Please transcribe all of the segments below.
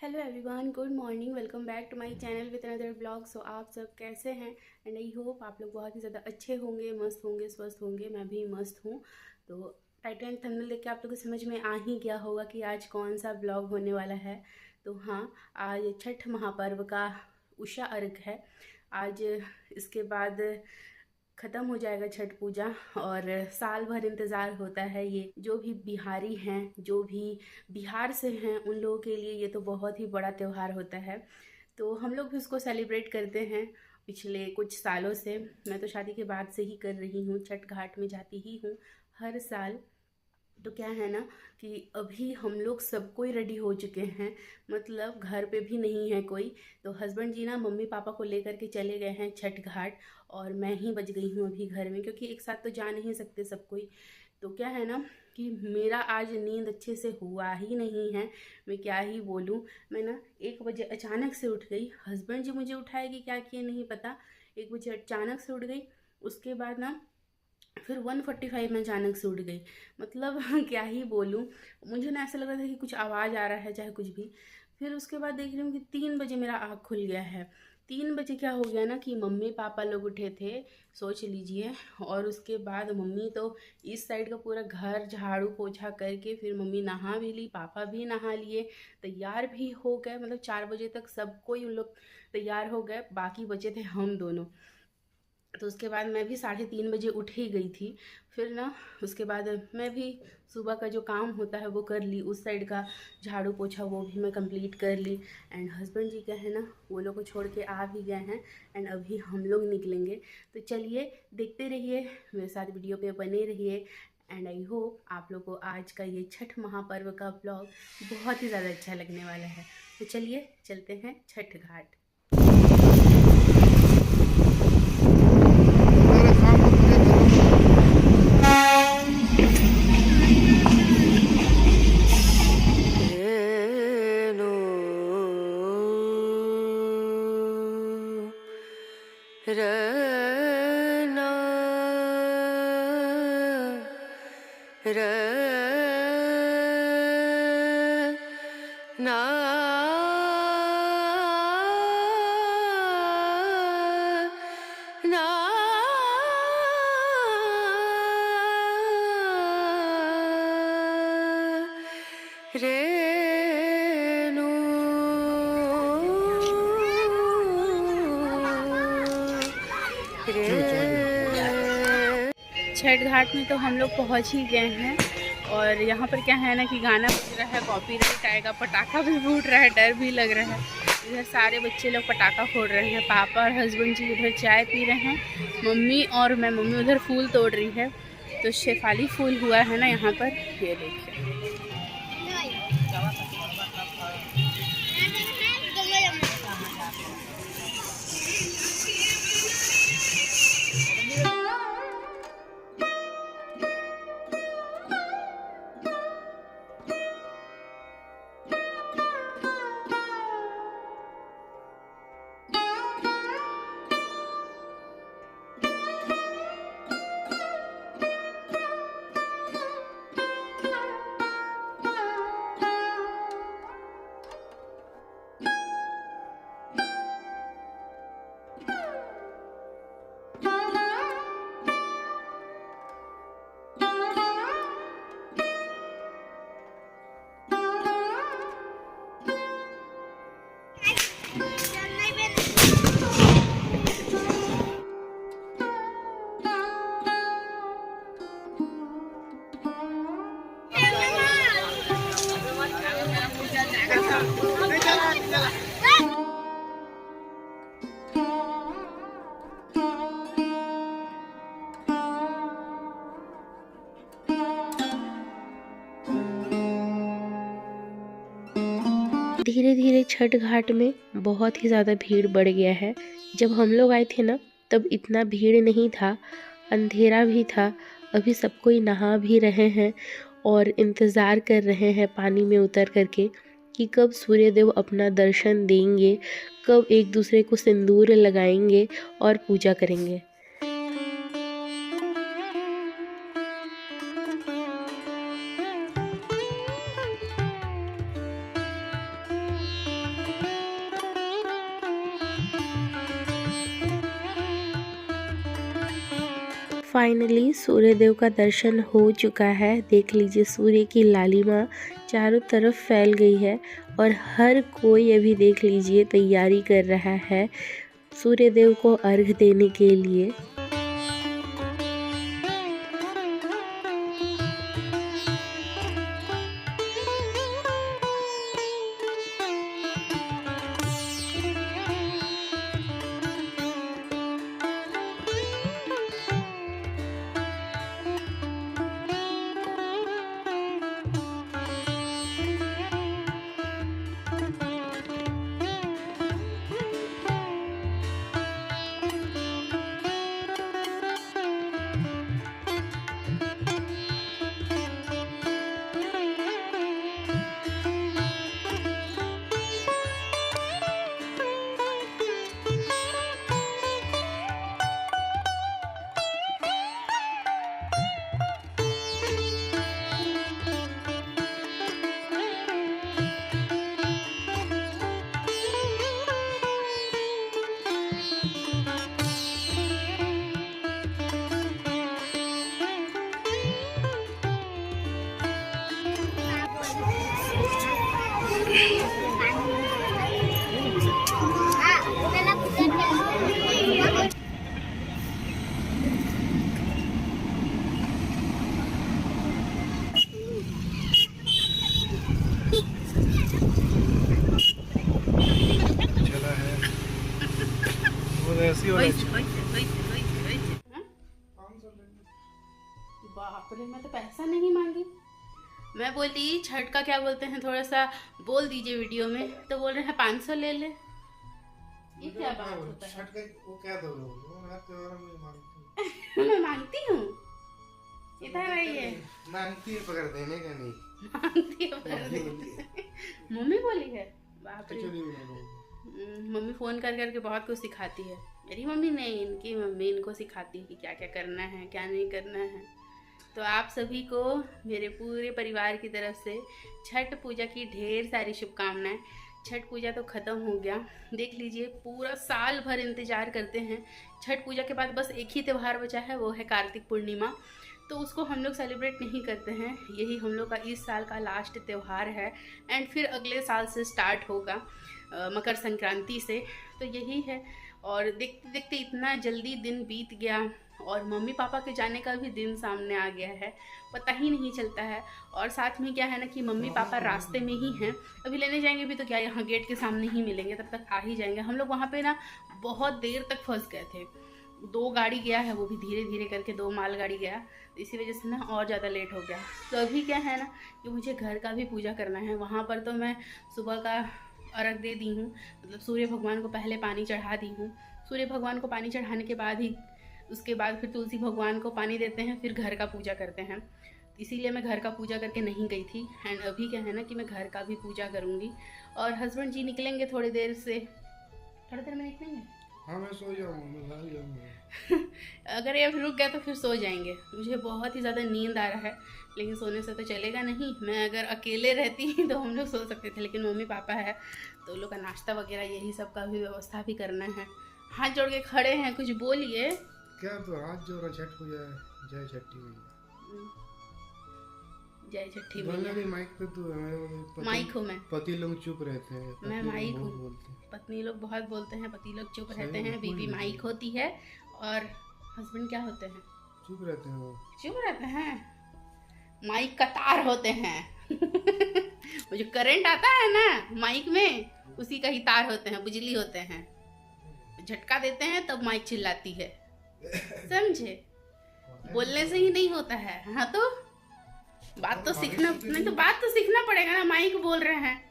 Hello everyone, good morning. Welcome back to my channel with another blog. So आप सब कैसे हैं? And I hope आप लोग बहुत ही ज़्यादा अच्छे होंगे, मस्त होंगे, स्वस्थ होंगे। मैं भी मस्त हूँ। तो टाइटल एंड थंबनेल देख के आप लोग को समझ में आ ही गया होगा कि आज कौन सा ब्लॉग होने वाला है। तो हाँ, आज छठ महापर्व का उषा अर्घ है। आज इसके बाद ख़त्म हो जाएगा छठ पूजा और साल भर इंतज़ार होता है। ये जो भी बिहारी हैं, जो भी बिहार से हैं, उन लोगों के लिए ये तो बहुत ही बड़ा त्यौहार होता है। तो हम लोग भी उसको सेलिब्रेट करते हैं पिछले कुछ सालों से। मैं तो शादी के बाद से ही कर रही हूँ, छठ घाट में जाती ही हूँ हर साल। तो क्या है ना कि अभी हम लोग सब कोई रेडी हो चुके हैं, मतलब घर पे भी नहीं है कोई। तो हस्बैंड जी ना मम्मी पापा को लेकर के चले गए हैं छठ घाट, और मैं ही बच गई हूँ अभी घर में, क्योंकि एक साथ तो जा नहीं सकते सब कोई। तो क्या है ना कि मेरा आज नींद अच्छे से हुआ ही नहीं है। मैं क्या ही बोलूँ। मैं ना 1 बजे अचानक से उठ गई। हस्बैंड जी मुझे उठाए कि क्या किए नहीं पता। 1 बजे अचानक से उठ गई। उसके बाद ना फिर 1:45 में अचानक से उठ गई। मतलब क्या ही बोलूँ। मुझे ना ऐसा लग रहा था कि कुछ आवाज़ आ रहा है, चाहे कुछ भी। फिर उसके बाद देख रही हूँ कि 3 बजे मेरा आँख खुल गया है। 3 बजे क्या हो गया ना कि मम्मी पापा लोग उठे थे, सोच लीजिए। और उसके बाद मम्मी तो इस साइड का पूरा घर झाड़ू पोछा करके, फिर मम्मी नहा भी ली, पापा भी नहा लिए, तैयार भी हो गए। मतलब 4 बजे तक सब कोई उन लोग तैयार हो गए, बाकी बचे थे हम दोनों। तो उसके बाद मैं भी 3:30 बजे उठ ही गई थी। फिर ना उसके बाद मैं भी सुबह का जो काम होता है वो कर ली, उस साइड का झाड़ू पोछा वो भी मैं कंप्लीट कर ली। एंड हस्बैंड जी क्या है ना, वो लोग को छोड़ के आ भी गए हैं। एंड अभी हम लोग निकलेंगे। तो चलिए देखते रहिए, मेरे साथ वीडियो पे बने रहिए। एंड आई होप आप लोग को आज का ये छठ महापर्व का ब्लॉग बहुत ही ज़्यादा अच्छा लगने वाला है। तो चलिए चलते हैं छठ घाट। रेणु रना रना ना रेणु छठ घाट में तो हम लोग पहुंच ही गए हैं। और यहाँ पर क्या है ना कि गाना बज रहा है, कॉपीराइट आएगा, पटाखा भी फूट रहा है, डर भी लग रहा है। इधर सारे बच्चे लोग पटाखा फोड़ रहे हैं, पापा और हस्बैंड जी उधर चाय पी रहे हैं, मम्मी और मैं, मम्मी उधर फूल तोड़ रही है। तो शेफाली फूल हुआ है ना यहाँ पर, ये देखिए। धीरे धीरे छठ घाट में बहुत ही ज़्यादा भीड़ बढ़ गया है। जब हम लोग आए थे ना तब इतना भीड़ नहीं था, अंधेरा भी था। अभी सब कोई नहा भी रहे हैं और इंतज़ार कर रहे हैं पानी में उतर करके कि कब सूर्यदेव अपना दर्शन देंगे, कब एक दूसरे को सिंदूर लगाएंगे और पूजा करेंगे। फाइनली सूर्यदेव का दर्शन हो चुका है। देख लीजिए सूर्य की लालिमा चारों तरफ फैल गई है और हर कोई अभी देख लीजिए तैयारी कर रहा है सूर्यदेव को अर्घ देने के लिए। बाप रे, मैं तो पैसा नहीं मांगी। मैं बोली छठ का क्या बोलते हैं, थोड़ा सा बोल दीजिए वीडियो में, तो बोल रहे हैं 500 ले ले। ये क्या बात होता है? छठ का वो क्या दोगे? वो मैं त्योहार में मांगती हूँ। मैं मांगती हूँ, इधर आइए। मांगती है पकड़ देने का नहीं, मांगती है पकड़ देने। मम्मी बोली है? बाप रे, मम्मी फोन कर करके बहुत कुछ सिखाती है। मेरी मम्मी नहीं, इनकी मम्मी इनको सिखाती है कि क्या क्या करना है क्या नहीं करना है। तो आप सभी को मेरे पूरे परिवार की तरफ से छठ पूजा की ढेर सारी शुभकामनाएं। छठ पूजा तो ख़त्म हो गया, देख लीजिए पूरा साल भर इंतज़ार करते हैं। छठ पूजा के बाद बस एक ही त्यौहार बचा है, वो है कार्तिक पूर्णिमा। तो उसको हम लोग सेलिब्रेट नहीं करते हैं, यही हम लोग का इस साल का लास्ट त्यौहार है। एंड फिर अगले साल से स्टार्ट होगा मकर संक्रांति से। तो यही है, और देखते देखते इतना जल्दी दिन बीत गया और मम्मी पापा के जाने का भी दिन सामने आ गया है, पता ही नहीं चलता है। और साथ में क्या है ना कि मम्मी पापा रास्ते में ही हैं, अभी लेने जाएंगे भी तो क्या यहाँ गेट के सामने ही मिलेंगे, तब तक आ ही जाएंगे। हम लोग वहाँ पे ना बहुत देर तक फंस गए थे, 2 गाड़ी गया है, वो भी धीरे धीरे करके 2 मालगाड़ी गया, तो इसी वजह से ना और ज़्यादा लेट हो गया। तो अभी क्या है ना कि मुझे घर का भी पूजा करना है। वहाँ पर तो मैं सुबह का अर्घ दे दी हूँ, मतलब सूर्य भगवान को पहले पानी चढ़ा दी हूँ। सूर्य भगवान को पानी चढ़ाने के बाद ही उसके बाद फिर तुलसी भगवान को पानी देते हैं, फिर घर का पूजा करते हैं। इसीलिए मैं घर का पूजा करके नहीं गई थी। एंड अभी क्या है ना कि मैं घर का भी पूजा करूँगी। और हस्बैंड जी निकलेंगे थोड़ी देर से, थोड़ी देर में निकलेंगे। हाँ मैं सो जाऊँगा। अगर ये रुक गया तो फिर सो जाएंगे। मुझे बहुत ही ज़्यादा नींद आ रहा है, लेकिन सोने से तो चलेगा नहीं। मैं अगर अकेले रहती तो हम लोग सो सकते थे, लेकिन मम्मी पापा है तो लोग का नाश्ता वगैरह यही सब का भी व्यवस्था भी करना है। हाथ जोड़ के खड़े हैं, कुछ बोलिए। क्या तो हाथ जोड़, छठ पूजा है। जय छठी मैया। जय छठी मैया। भी माइक पे तो माइक हूँ मैं। पति लोग चुप रहते हैं, मैं माइक हूँ। पत्नी लोग बहुत बोलते हैं, पति लोग चुप रहते हैं। बीबी माइक होती है और हस्बैंड क्या होते हैं? चुप रहते हैं। वो चुप रहते हैं, माइक का तार होते हैं। वो जो करंट आता है ना माइक में, उसी का ही तार होते हैं, बिजली होते हैं। झटका देते हैं तब माइक चिल्लाती है, समझे? बोलने से ही नहीं होता है। हाँ तो बात तो सीखना, नहीं तो बात तो सीखना पड़ेगा ना। माइक बोल रहे हैं,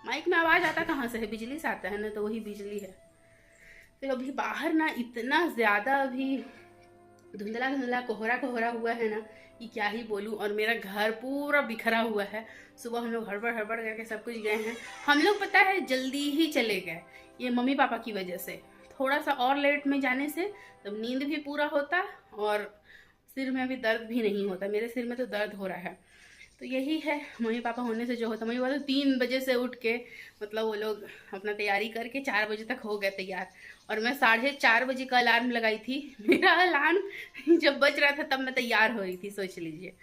माइक में आवाज आता कहाँ से है? बिजली से आता है ना, तो वही बिजली है। तो अभी बाहर ना इतना ज्यादा अभी धुंधला धुंधला कोहरा कोहरा हुआ है ना कि क्या ही बोलूँ। और मेरा घर पूरा बिखरा हुआ है। सुबह हम लोग हड़बड़ हड़बड़ करके सब कुछ गए हैं। हम लोग पता है जल्दी ही चले गए, ये मम्मी पापा की वजह से। थोड़ा सा और लेट में जाने से तब नींद भी पूरा होता और सिर में अभी दर्द भी नहीं होता। मेरे सिर में तो दर्द हो रहा है। तो यही है, मम्मी पापा होने से जो होता। मम्मी पापा तो 3 बजे से उठ के मतलब वो लोग अपना तैयारी करके 4 बजे तक हो गए तैयार, और मैं 4:30 बजे का अलार्म लगाई थी। मेरा अलार्म जब बज रहा था तब मैं तैयार हो रही थी, सोच लीजिए।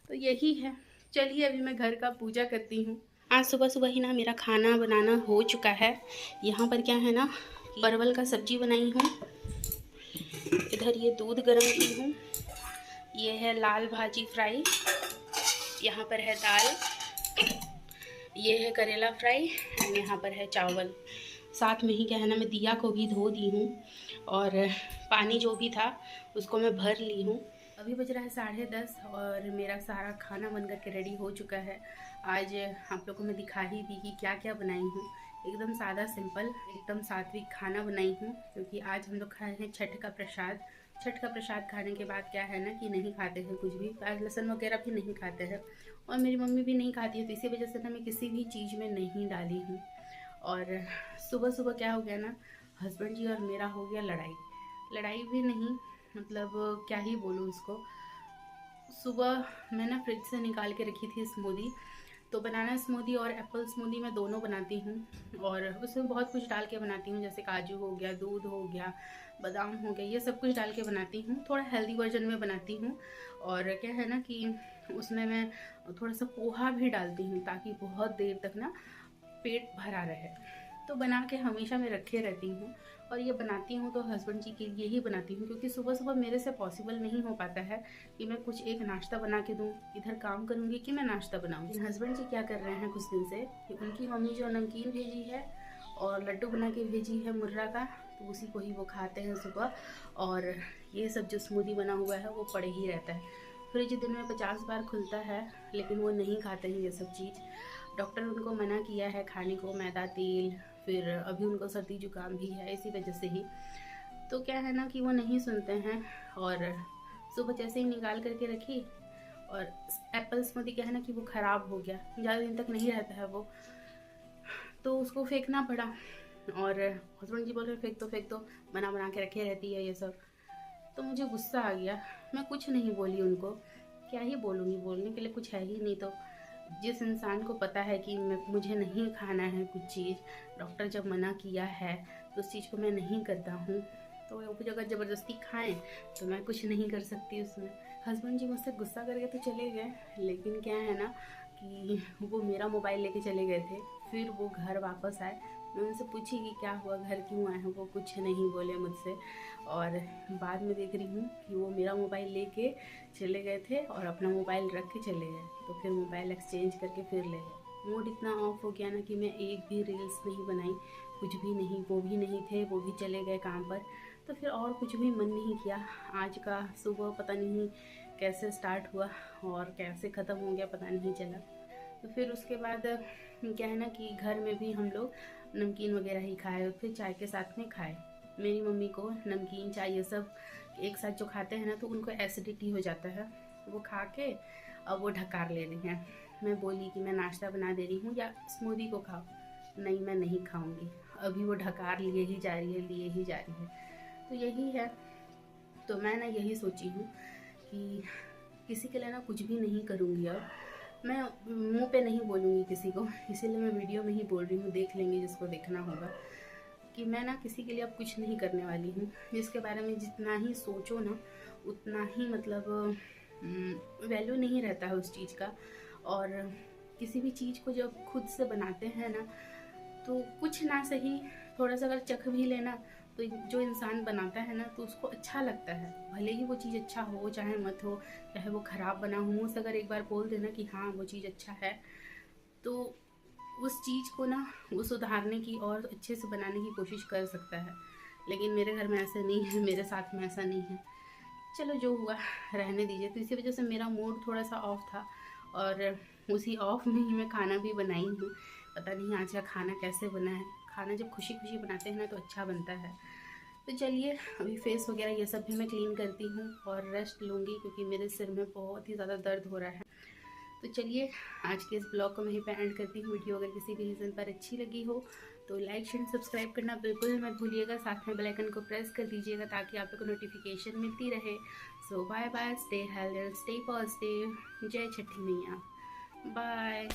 तो यही है, चलिए अभी मैं घर का पूजा करती हूँ। आज सुबह सुबह ही ना मेरा खाना बनाना हो चुका है। यहाँ पर क्या है ना, परवल का सब्जी बनाई हूँ, इधर ये दूध गर्म की हूँ, ये है लाल भाजी फ्राई, यहाँ पर है दाल, ये है करेला फ्राई, एंड यहाँ पर है चावल। साथ में ही क्या है ना, मैं दिया को भी धो दी हूँ और पानी जो भी था उसको मैं भर ली हूँ। अभी बज रहा है 10:30 और मेरा सारा खाना बन करके रेडी हो चुका है। आज आप लोगों को मैं दिखा ही दी कि क्या क्या बनाई हूँ। एकदम सादा सिंपल, एकदम सात्विक खाना बनाई हूँ, क्योंकि आज हम लोग खाए हैं छठ का प्रसाद। छठ का प्रसाद खाने के बाद क्या है ना कि नहीं खाते हैं कुछ भी, प्याज लहसुन वगैरह भी नहीं खाते हैं, और मेरी मम्मी भी नहीं खाती है, तो इसी वजह से ना मैं किसी भी चीज़ में नहीं डाली हूँ। और सुबह सुबह क्या हो गया ना, हस्बैंड जी और मेरा हो गया लड़ाई भी नहीं, मतलब क्या ही बोलूँ उसको। सुबह मैं ना फ्रिज से निकाल के रखी थी स्मूदी, तो बनाना स्मूदी और एप्पल स्मूदी मैं दोनों बनाती हूँ, और उसमें बहुत कुछ डाल के बनाती हूँ, जैसे काजू हो गया, दूध हो गया, बादाम हो गया, ये सब कुछ डाल के बनाती हूँ। थोड़ा हेल्दी वर्जन में बनाती हूँ, और क्या है ना कि उसमें मैं थोड़ा सा पोहा भी डालती हूँ, ताकि बहुत देर तक ना पेट भरा रहे। तो बना के हमेशा मैं रखे रहती हूँ, और ये बनाती हूँ तो हस्बैंड जी के लिए ही बनाती हूँ, क्योंकि सुबह सुबह मेरे से पॉसिबल नहीं हो पाता है कि मैं कुछ एक नाश्ता बना के दूँ। इधर काम करूँगी कि मैं नाश्ता बनाऊँगी। हस्बैंड जी क्या कर रहे हैं कुछ दिन से कि उनकी मम्मी जो नमकीन भेजी है और लड्डू बना के भेजी है मुर्रा का, तो उसी को ही वो खाते हैं सुबह। और ये सब जो स्मूदी बना हुआ है वो पड़े ही रहता है। फ्रिज दिन में 50 बार खुलता है, लेकिन वो नहीं खाते हैं ये सब चीज़। डॉक्टर ने उनको मना किया है खाने को, मैदा तेल, फिर अभी उनको सर्दी जुकाम भी है, इसी वजह से ही। तो क्या है ना कि वो नहीं सुनते हैं, और सुबह जैसे ही निकाल करके रखी, और एप्पल स्मूदी क्या है ना कि वो ख़राब हो गया, ज़्यादा दिन तक नहीं रहता है वो, तो उसको फेंकना पड़ा। और हस्बैंड जी बोल रहे फेंक दो, बना बना के रखे रहती है ये सब। तो मुझे गुस्सा आ गया, मैं कुछ नहीं बोली उनको, क्या ही बोलूँगी, बोलने के लिए कुछ है ही नहीं। तो जिस इंसान को पता है कि मुझे नहीं खाना है कुछ चीज़, डॉक्टर जब मना किया है तो उस चीज़ को मैं नहीं करता हूँ, तो वो अगर ज़बरदस्ती खाएं तो मैं कुछ नहीं कर सकती उसमें। हस्बैंड जी मुझसे गुस्सा करके तो चले गए, लेकिन क्या है ना कि वो मेरा मोबाइल लेके चले गए थे। फिर वो घर वापस आए, मैं उनसे पूछी कि क्या हुआ, घर क्यों आए हैं, वो कुछ नहीं बोले मुझसे। और बाद में देख रही हूँ कि वो मेरा मोबाइल लेके चले गए थे और अपना मोबाइल रख के चले गए। तो फिर मोबाइल एक्सचेंज करके फिर ले गए। मूड इतना ऑफ हो गया ना कि मैं एक भी रील्स नहीं बनाई, कुछ भी नहीं। वो भी नहीं थे, वो भी चले गए काम पर, तो फिर और कुछ भी मन नहीं किया। आज का सुबह पता नहीं कैसे स्टार्ट हुआ और कैसे ख़त्म हो गया पता नहीं चला। तो फिर उसके बाद क्या है ना कि घर में भी हम लोग नमकीन वगैरह ही खाए, फिर चाय के साथ में खाए। मेरी मम्मी को नमकीन चाय ये सब एक साथ जो खाते हैं ना, तो उनको एसिडिटी हो जाता है। वो खा के अब वो ढकार ले रही हैं। मैं बोली कि मैं नाश्ता बना दे रही हूँ या स्मूदी को खाओ, नहीं मैं नहीं खाऊंगी। अभी वो ढकार लिए ही जा रही है। तो यही है। तो मैं ना यही सोची हूँ कि किसी के लिए ना कुछ भी नहीं करूँगी। अब मैं मुंह पे नहीं बोलूँगी किसी को, इसीलिए मैं वीडियो में ही बोल रही हूँ, देख लेंगे जिसको देखना होगा, कि मैं ना किसी के लिए अब कुछ नहीं करने वाली हूँ। जिसके बारे में जितना ही सोचो ना उतना ही मतलब वैल्यू नहीं रहता है उस चीज़ का। और किसी भी चीज़ को जब खुद से बनाते हैं ना, तो कुछ ना सही थोड़ा सा अगर चख भी लेना, तो जो इंसान बनाता है ना तो उसको अच्छा लगता है। भले ही वो चीज़ अच्छा हो चाहे मत हो, चाहे वो ख़राब बना हो, मुँह से अगर एक बार बोल देना कि हाँ वो चीज़ अच्छा है, तो उस चीज़ को ना वो सुधारने की और अच्छे से बनाने की कोशिश कर सकता है। लेकिन मेरे घर में ऐसे नहीं है, मेरे साथ में ऐसा नहीं है। चलो जो हुआ रहने दीजिए। तो इसी वजह से मेरा मूड थोड़ा सा ऑफ था, और उसी ऑफ में ही मैं खाना भी बनाई हूँ। पता नहीं आज का खाना कैसे बना है। खाना जब खुशी खुशी बनाते हैं ना तो अच्छा बनता है। तो चलिए अभी फेस वगैरह ये सब भी मैं क्लीन करती हूँ और रेस्ट लूँगी, क्योंकि मेरे सिर में बहुत ही ज़्यादा दर्द हो रहा है। तो चलिए आज के इस ब्लॉग को वहीं पे एंड करती हूँ। वीडियो अगर किसी भी रीज़न पर अच्छी लगी हो तो लाइक शेयर सब्सक्राइब करना बिल्कुल मत भूलिएगा। साथ में बेल आइकन को प्रेस कर दीजिएगा ताकि आप लोग को नोटिफिकेशन मिलती रहे। So bye bye, stay healthy, stay positive. जय छठी मैया। बाय।